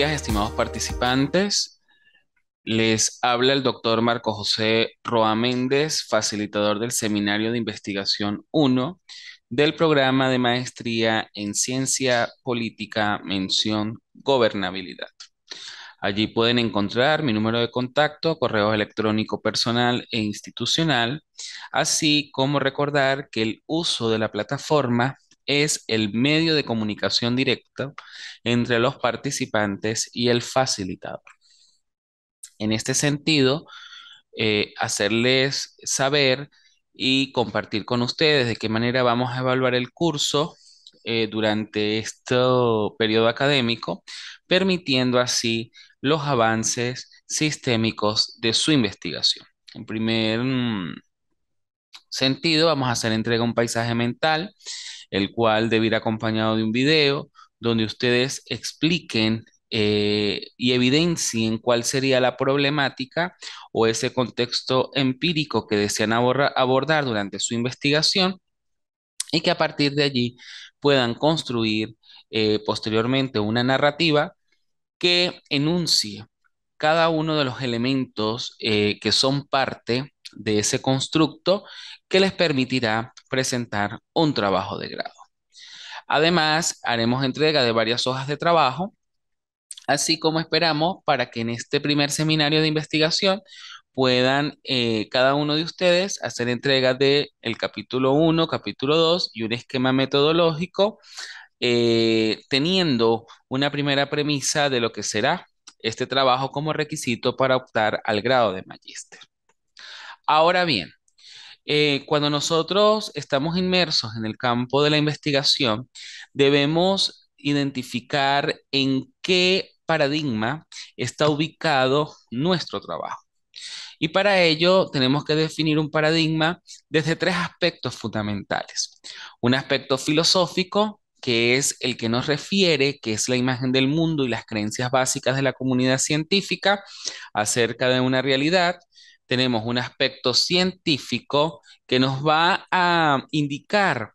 días, estimados participantes. Les habla el doctor Marco José Roa Méndez, facilitador del Seminario de Investigación 1 del programa de maestría en Ciencia Política, mención Gobernabilidad. Allí pueden encontrar mi número de contacto, correo electrónico personal e institucional, así como recordar que el uso de la plataforma es el medio de comunicación directa entre los participantes y el facilitador. En este sentido, hacerles saber y compartir con ustedes de qué manera vamos a evaluar el curso durante este periodo académico, permitiendo así los avances sistémicos de su investigación. En primer sentido, vamos a hacer entrega de un paisaje mental, el cual debe ir acompañado de un video donde ustedes expliquen y evidencien cuál sería la problemática o ese contexto empírico que desean abordar durante su investigación y que a partir de allí puedan construir posteriormente una narrativa que enuncie cada uno de los elementos que son parte de ese constructo que les permitirá presentar un trabajo de grado. Además, haremos entrega de varias hojas de trabajo, así como esperamos para que en este primer seminario de investigación puedan cada uno de ustedes hacer entrega de el capítulo 1, capítulo 2 y un esquema metodológico, teniendo una primera premisa de lo que será este trabajo como requisito para optar al grado de magíster. Ahora bien, cuando nosotros estamos inmersos en el campo de la investigación, debemos identificar en qué paradigma está ubicado nuestro trabajo. Y para ello tenemos que definir un paradigma desde tres aspectos fundamentales. Un aspecto filosófico, que es el que nos refiere, que es la imagen del mundo y las creencias básicas de la comunidad científica acerca de una realidad. Tenemos un aspecto científico que nos va a indicar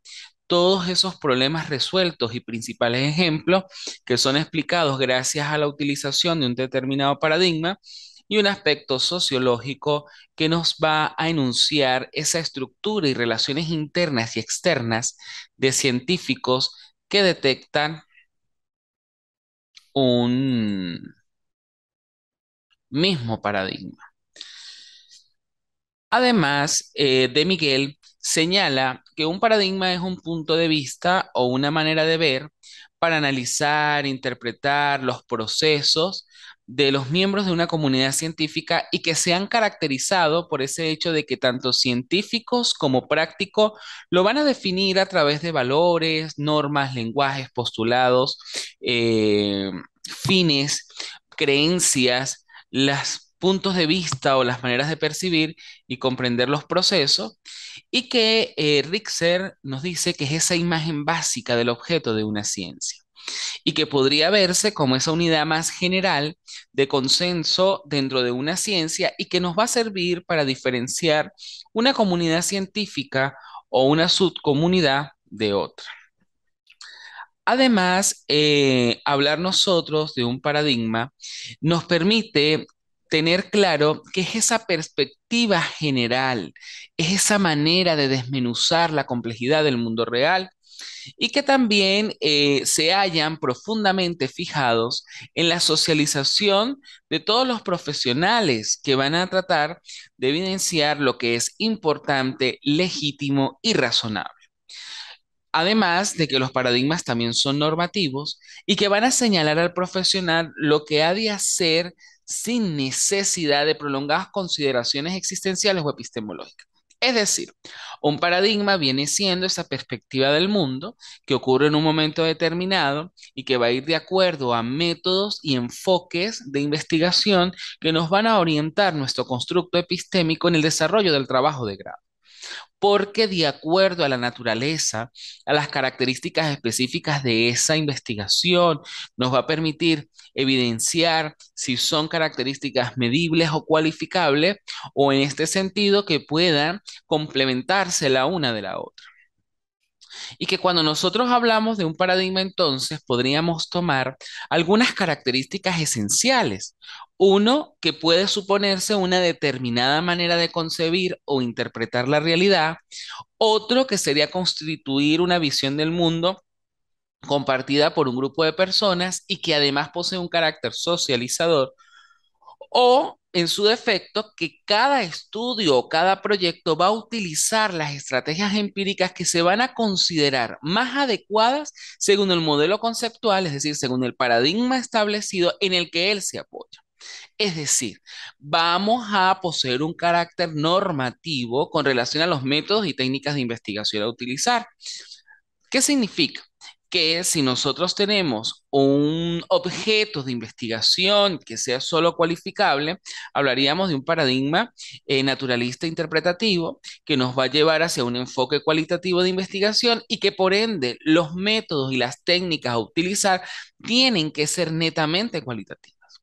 todos esos problemas resueltos y principales ejemplos que son explicados gracias a la utilización de un determinado paradigma y un aspecto sociológico que nos va a enunciar esa estructura y relaciones internas y externas de científicos que detectan un mismo paradigma. Además, de Miguel señala que un paradigma es un punto de vista o una manera de ver para analizar, interpretar los procesos de los miembros de una comunidad científica y que se han caracterizado por ese hecho de que tanto científicos como prácticos lo van a definir a través de valores, normas, lenguajes, postulados, fines, creencias, los puntos de vista o las maneras de percibir y comprender los procesos, y que Rickser nos dice que es esa imagen básica del objeto de una ciencia y que podría verse como esa unidad más general de consenso dentro de una ciencia y que nos va a servir para diferenciar una comunidad científica o una subcomunidad de otra. Además, hablar nosotros de un paradigma nos permite tener claro que es esa perspectiva general, es esa manera de desmenuzar la complejidad del mundo real y que también se hallan profundamente fijados en la socialización de todos los profesionales que van a tratar de evidenciar lo que es importante, legítimo y razonable. Además de que los paradigmas también son normativos y que van a señalar al profesional lo que ha de hacer sin necesidad de prolongadas consideraciones existenciales o epistemológicas. Es decir, un paradigma viene siendo esa perspectiva del mundo que ocurre en un momento determinado y que va a ir de acuerdo a métodos y enfoques de investigación que nos van a orientar nuestro constructo epistémico en el desarrollo del trabajo de grado, porque de acuerdo a la naturaleza, a las características específicas de esa investigación, nos va a permitir evidenciar si son características medibles o cualificables, o en este sentido que puedan complementarse la una de la otra. Y que cuando nosotros hablamos de un paradigma, entonces podríamos tomar algunas características esenciales. Uno, que puede suponerse una determinada manera de concebir o interpretar la realidad. Otro, que sería constituir una visión del mundo compartida por un grupo de personas y que además posee un carácter socializador, o en su defecto, que cada estudio o cada proyecto va a utilizar las estrategias empíricas que se van a considerar más adecuadas según el modelo conceptual, es decir, según el paradigma establecido en el que él se apoya. Es decir, vamos a poseer un carácter normativo con relación a los métodos y técnicas de investigación a utilizar. ¿Qué significa? Que si nosotros tenemos un objeto de investigación que sea solo cualificable, hablaríamos de un paradigma naturalista interpretativo que nos va a llevar hacia un enfoque cualitativo de investigación y que por ende los métodos y las técnicas a utilizar tienen que ser netamente cualitativos.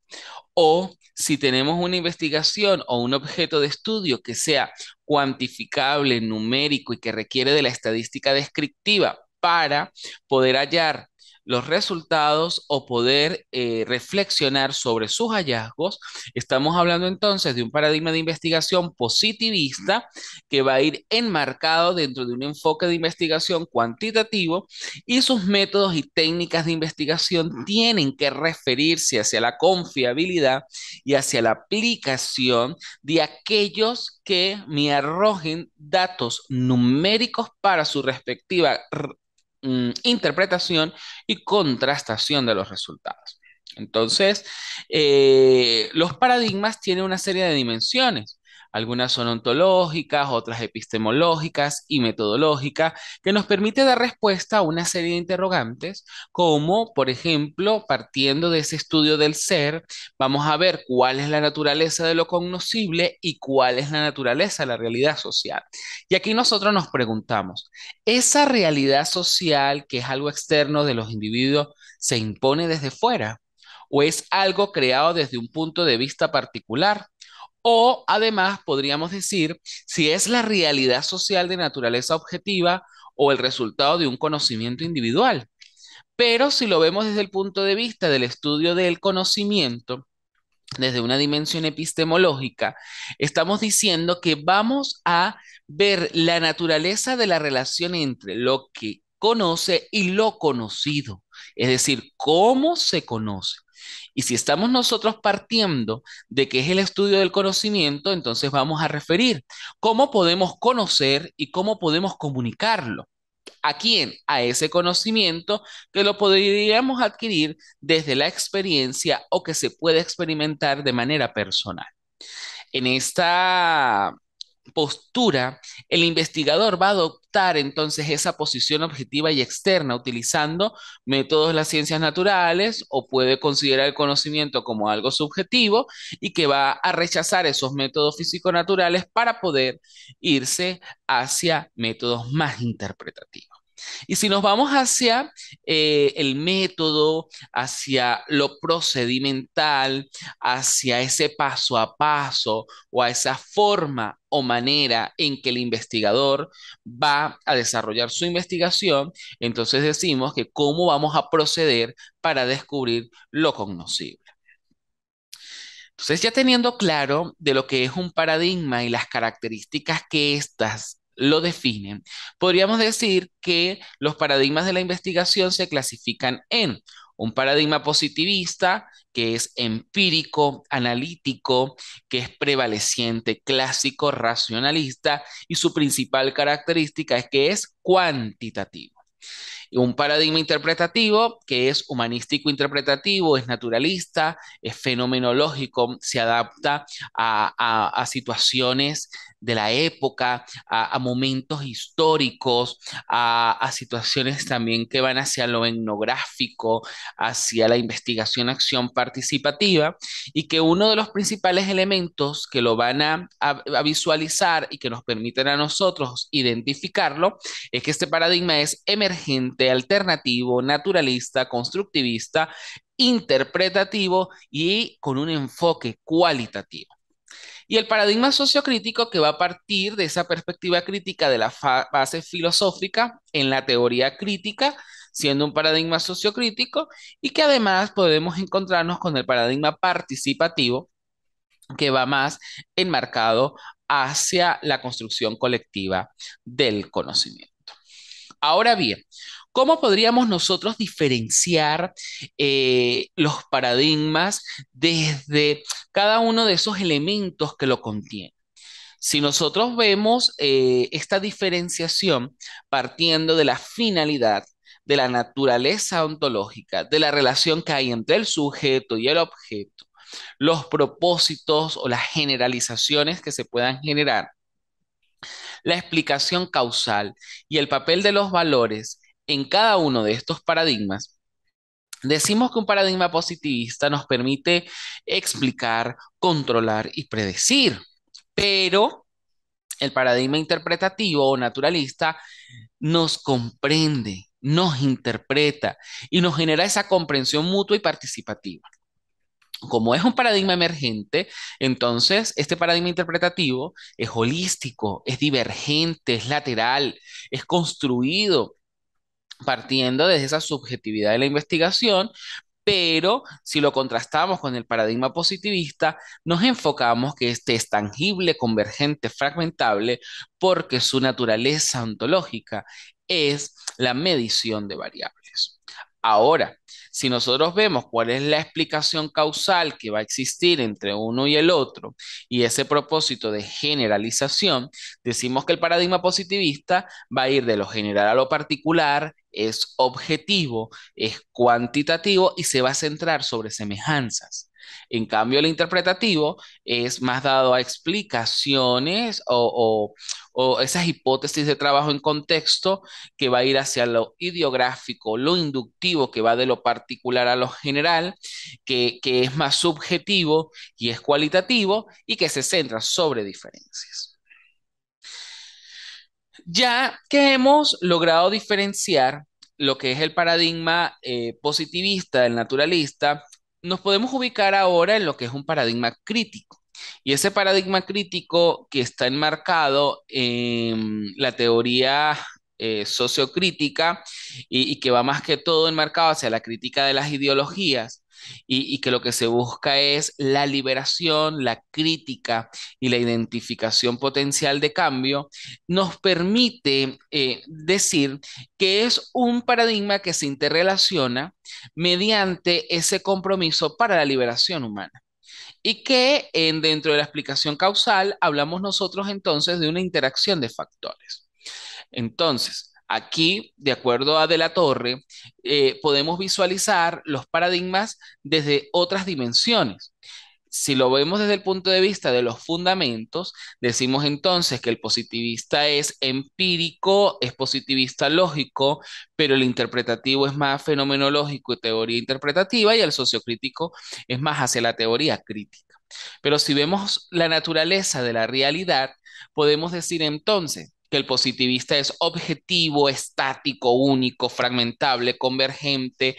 O si tenemos una investigación o un objeto de estudio que sea cuantificable, numérico y que requiere de la estadística descriptiva para poder hallar los resultados o poder reflexionar sobre sus hallazgos, estamos hablando entonces de un paradigma de investigación positivista que va a ir enmarcado dentro de un enfoque de investigación cuantitativo y sus métodos y técnicas de investigación tienen que referirse hacia la confiabilidad y hacia la aplicación de aquellos que me arrojen datos numéricos para su respectiva interpretación y contrastación de los resultados. Entonces, los paradigmas tienen una serie de dimensiones. Algunas son ontológicas, otras epistemológicas y metodológicas, que nos permite dar respuesta a una serie de interrogantes, como por ejemplo, partiendo de ese estudio del ser, vamos a ver cuál es la naturaleza de lo cognoscible y cuál es la naturaleza de la realidad social. Y aquí nosotros nos preguntamos, ¿esa realidad social, que es algo externo de los individuos, se impone desde fuera? ¿O es algo creado desde un punto de vista particular? O además podríamos decir si es la realidad social de naturaleza objetiva o el resultado de un conocimiento individual. Pero si lo vemos desde el punto de vista del estudio del conocimiento, desde una dimensión epistemológica, estamos diciendo que vamos a ver la naturaleza de la relación entre lo que conoce y lo conocido, es decir, cómo se conoce. Y si estamos nosotros partiendo de que es el estudio del conocimiento, entonces vamos a referir cómo podemos conocer y cómo podemos comunicarlo. ¿A quién? A ese conocimiento que lo podríamos adquirir desde la experiencia o que se puede experimentar de manera personal. En esta postura, el investigador va a adoptar entonces esa posición objetiva y externa utilizando métodos de las ciencias naturales o puede considerar el conocimiento como algo subjetivo y que va a rechazar esos métodos físico-naturales para poder irse hacia métodos más interpretativos. Y si nos vamos hacia el método, hacia lo procedimental, hacia ese paso a paso o a esa forma o manera en que el investigador va a desarrollar su investigación, entonces decimos que cómo vamos a proceder para descubrir lo cognoscible. Entonces, ya teniendo claro de lo que es un paradigma y las características que éstas lo definen, podríamos decir que los paradigmas de la investigación se clasifican en un paradigma positivista, que es empírico, analítico, que es prevaleciente, clásico, racionalista, y su principal característica es que es cuantitativo. Un paradigma interpretativo que es humanístico interpretativo, es naturalista, es fenomenológico, se adapta a situaciones de la época, a momentos históricos, a situaciones también que van hacia lo etnográfico, hacia la investigación, acción participativa, y que uno de los principales elementos que lo van a visualizar y que nos permiten a nosotros identificarlo es que este paradigma es emergente, alternativo, naturalista, constructivista, interpretativo y con un enfoque cualitativo. Y el paradigma sociocrítico que va a partir de esa perspectiva crítica de la base filosófica en la teoría crítica, siendo un paradigma sociocrítico, y que además podemos encontrarnos con el paradigma participativo, que va más enmarcado hacia la construcción colectiva del conocimiento. Ahora bien, ¿cómo podríamos nosotros diferenciar los paradigmas desde cada uno de esos elementos que lo contienen? Si nosotros vemos esta diferenciación partiendo de la finalidad, de la naturaleza ontológica, de la relación que hay entre el sujeto y el objeto, los propósitos o las generalizaciones que se puedan generar, la explicación causal y el papel de los valores en cada uno de estos paradigmas, decimos que un paradigma positivista nos permite explicar, controlar y predecir, pero el paradigma interpretativo o naturalista nos comprende, nos interpreta y nos genera esa comprensión mutua y participativa. Como es un paradigma emergente, entonces este paradigma interpretativo es holístico, es divergente, es lateral, es construido partiendo desde esa subjetividad de la investigación, pero si lo contrastamos con el paradigma positivista, nos enfocamos que este es tangible, convergente, fragmentable, porque su naturaleza ontológica es la medición de variables. Ahora, si nosotros vemos cuál es la explicación causal que va a existir entre uno y el otro y ese propósito de generalización, decimos que el paradigma positivista va a ir de lo general a lo particular, es objetivo, es cuantitativo y se va a centrar sobre semejanzas. En cambio, el interpretativo es más dado a explicaciones o esas hipótesis de trabajo en contexto que va a ir hacia lo ideográfico, lo inductivo, que va de lo particular a lo general, que es más subjetivo y es cualitativo y que se centra sobre diferencias. Ya que hemos logrado diferenciar lo que es el paradigma positivista del naturalista, nos podemos ubicar ahora en lo que es un paradigma crítico. Y ese paradigma crítico que está enmarcado en la teoría sociocrítica y que va más que todo enmarcado hacia la crítica de las ideologías y que lo que se busca es la liberación, la crítica y la identificación potencial de cambio, nos permite decir que es un paradigma que se interrelaciona mediante ese compromiso para la liberación humana. Y que dentro de la explicación causal hablamos nosotros entonces de una interacción de factores. Entonces, aquí, de acuerdo a De la Torre, podemos visualizar los paradigmas desde otras dimensiones. Si lo vemos desde el punto de vista de los fundamentos, decimos entonces que el positivista es empírico, es positivista lógico, pero el interpretativo es más fenomenológico y teoría interpretativa, y el sociocrítico es más hacia la teoría crítica. Pero si vemos la naturaleza de la realidad, podemos decir entonces que el positivista es objetivo, estático, único, fragmentable, convergente,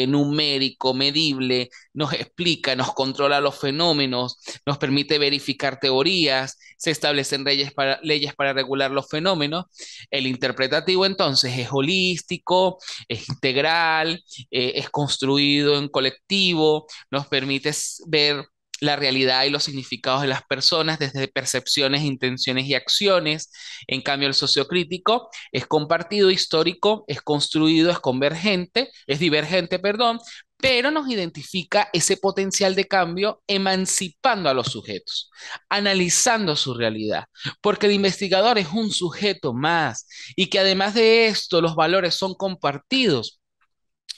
numérico, medible, nos explica, nos controla los fenómenos, nos permite verificar teorías, se establecen leyes para regular los fenómenos. El interpretativo entonces es holístico, es integral, es construido en colectivo, nos permite ver la realidad y los significados de las personas desde percepciones, intenciones y acciones. En cambio, el sociocrítico es compartido, histórico, es construido, es convergente, es divergente, perdón, pero nos identifica ese potencial de cambio emancipando a los sujetos, analizando su realidad, porque el investigador es un sujeto más y que además de esto los valores son compartidos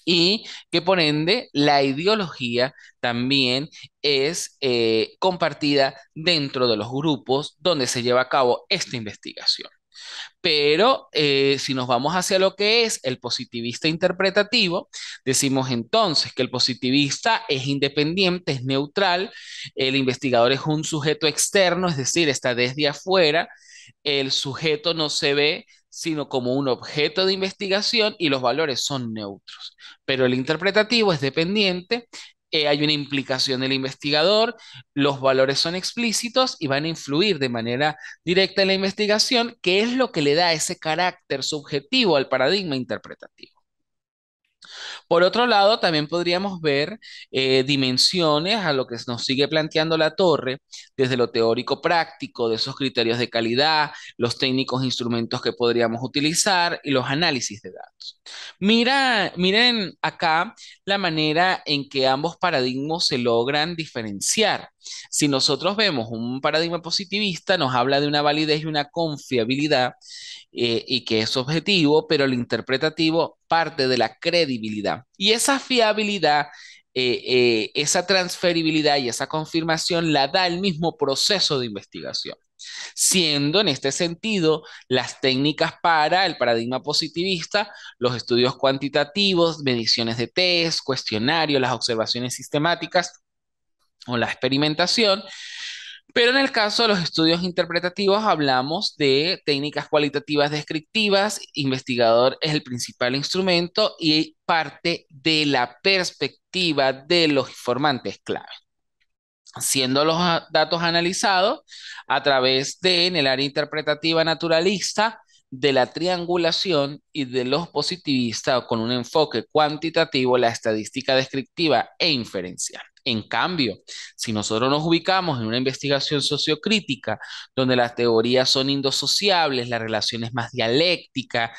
y que por ende la ideología también es compartida dentro de los grupos donde se lleva a cabo esta investigación. Pero si nos vamos hacia lo que es el positivista interpretativo, decimos entonces que el positivista es independiente, es neutral, el investigador es un sujeto externo, es decir, está desde afuera, el sujeto no se ve sino como un objeto de investigación y los valores son neutros. Pero el interpretativo es dependiente, hay una implicación del investigador, los valores son explícitos y van a influir de manera directa en la investigación, que es lo que le da ese carácter subjetivo al paradigma interpretativo. Por otro lado, también podríamos ver dimensiones a lo que nos sigue planteando la torre, desde lo teórico práctico, de esos criterios de calidad, los técnicos instrumentos que podríamos utilizar y los análisis de datos. Miren acá la manera en que ambos paradigmas se logran diferenciar. Si nosotros vemos un paradigma positivista, nos habla de una validez y una confiabilidad y que es objetivo, pero el interpretativo parte de la credibilidad. Y esa fiabilidad, esa transferibilidad y esa confirmación la da el mismo proceso de investigación, siendo en este sentido las técnicas para el paradigma positivista, los estudios cuantitativos, mediciones de test, cuestionarios, las observaciones sistemáticas o la experimentación, pero en el caso de los estudios interpretativos hablamos de técnicas cualitativas descriptivas, investigador es el principal instrumento y parte de la perspectiva de los informantes clave, siendo los datos analizados a través de, en el área interpretativa naturalista, de la triangulación y de los positivistas con un enfoque cuantitativo, la estadística descriptiva e inferencial. En cambio, si nosotros nos ubicamos en una investigación sociocrítica, donde las teorías son indosociables, la relación es más dialéctica,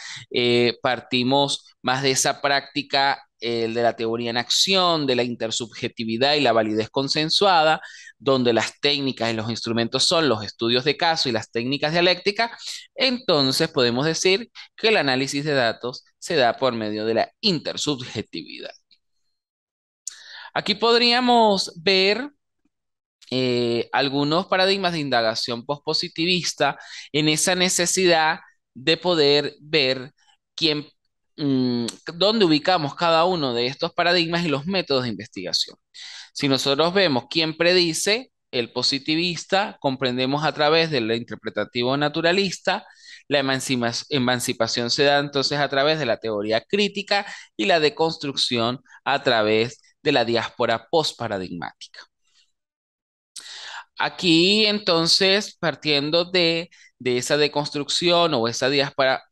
partimos más de esa práctica de la teoría en acción, de la intersubjetividad y la validez consensuada, donde las técnicas y los instrumentos son los estudios de caso y las técnicas dialécticas, entonces podemos decir que el análisis de datos se da por medio de la intersubjetividad. Aquí podríamos ver algunos paradigmas de indagación postpositivista en esa necesidad de poder ver quién, mm, dónde ubicamos cada uno de estos paradigmas y los métodos de investigación. Si nosotros vemos quién predice, el positivista, comprendemos a través del interpretativo naturalista, la emancipación se da entonces a través de la teoría crítica y la deconstrucción a través de la diáspora postparadigmática. Aquí entonces, partiendo de esa deconstrucción o esa diáspora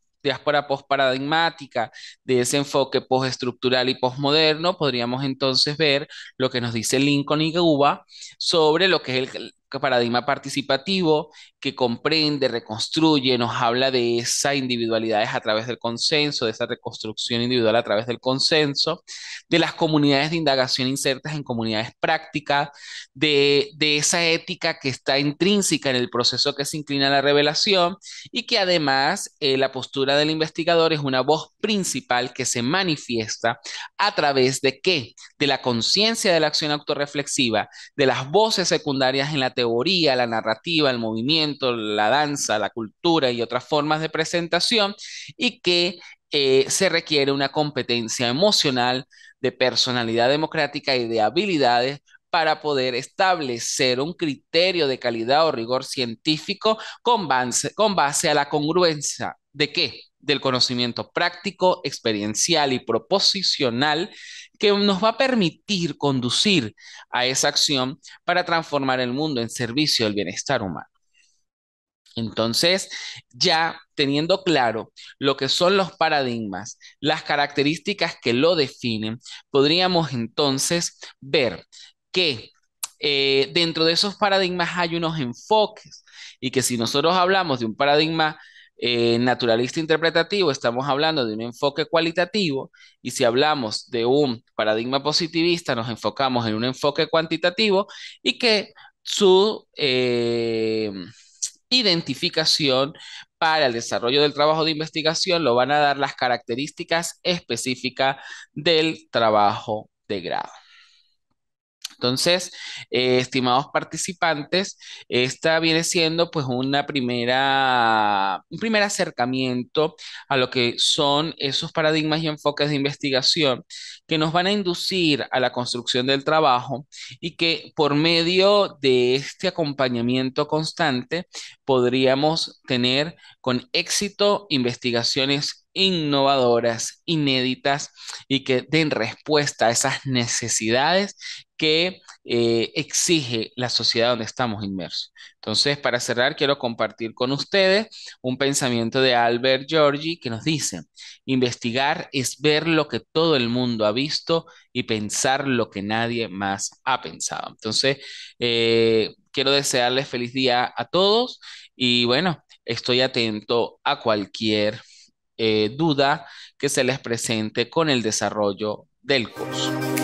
postparadigmática, de ese enfoque postestructural y postmoderno, podríamos entonces ver lo que nos dice Lincoln y Guba sobre lo que es el paradigma participativo, que comprende, reconstruye, nos habla de esas individualidades a través del consenso, de esa reconstrucción individual a través del consenso, de las comunidades de indagación insertas en comunidades prácticas, de esa ética que está intrínseca en el proceso que se inclina a la revelación y que además la postura del investigador es una voz principal que se manifiesta a través de qué? De la conciencia de la acción autorreflexiva, de las voces secundarias en la teoría, la narrativa, el movimiento, la danza, la cultura y otras formas de presentación y que se requiere una competencia emocional, de personalidad democrática y de habilidades para poder establecer un criterio de calidad o rigor científico con base a la congruencia de qué? Del conocimiento práctico, experiencial y proposicional que nos va a permitir conducir a esa acción para transformar el mundo en servicio del bienestar humano. Entonces, ya teniendo claro lo que son los paradigmas, las características que lo definen, podríamos entonces ver que dentro de esos paradigmas hay unos enfoques y que si nosotros hablamos de un paradigma naturalista interpretativo, estamos hablando de un enfoque cualitativo y si hablamos de un paradigma positivista, nos enfocamos en un enfoque cuantitativo y que su identificación para el desarrollo del trabajo de investigación lo van a dar las características específicas del trabajo de grado. Entonces, estimados participantes, esta viene siendo pues un primer acercamiento a lo que son esos paradigmas y enfoques de investigación que nos van a inducir a la construcción del trabajo y que por medio de este acompañamiento constante podríamos tener con éxito investigaciones innovadoras, inéditas y que den respuesta a esas necesidades que exige la sociedad donde estamos inmersos. Entonces, para cerrar, quiero compartir con ustedes un pensamiento de Albert Georgi que nos dice, investigar es ver lo que todo el mundo ha visto y pensar lo que nadie más ha pensado. Entonces, quiero desearles feliz día a todos y bueno, estoy atento a cualquier duda que se les presente con el desarrollo del curso.